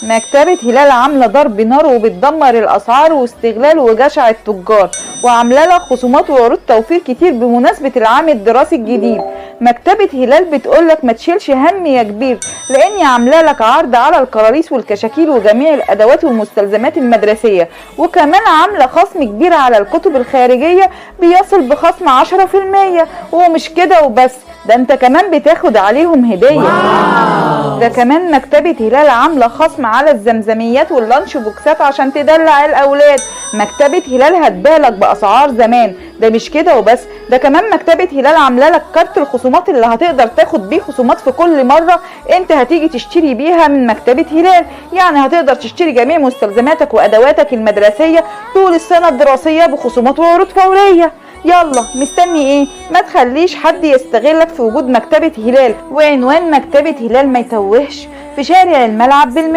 مكتبة هلال عاملة ضرب نار وبتدمر الأسعار واستغلال وجشع التجار، وعاملة لك خصومات وعروض توفير كتير بمناسبة العام الدراسي الجديد. مكتبة هلال بتقولك ما تشيلش هم يا كبير، لأني عاملة لك عرض على الكراريس والكشاكيل وجميع الأدوات والمستلزمات المدرسية، وكمان عاملة خصم كبير على الكتب الخارجية بيصل بخصم 10%. ومش كده وبس، ده انت كمان بتاخد عليهم هدية. ده كمان مكتبة هلال عاملة خصم على الزمزميات واللانش بوكسات عشان تدلع الأولاد. مكتبة هلال هتبالك بأسعار زمان. ده مش كده وبس، ده كمان مكتبة هلال عاملة لك كارت الخصومات اللي هتقدر تاخد بيه خصومات في كل مرة انت هتيجي تشتري بيها من مكتبة هلال. يعني هتقدر تشتري جميع مستلزماتك وأدواتك المدرسية طول السنة الدراسية بخصومات وعروض فورية. يلا مستني ايه؟ ما تخليش حد يستغلك في وجود مكتبة هلال. وعنوان مكتبة هلال ما يتوهش، في شارع الملعب بالمترو.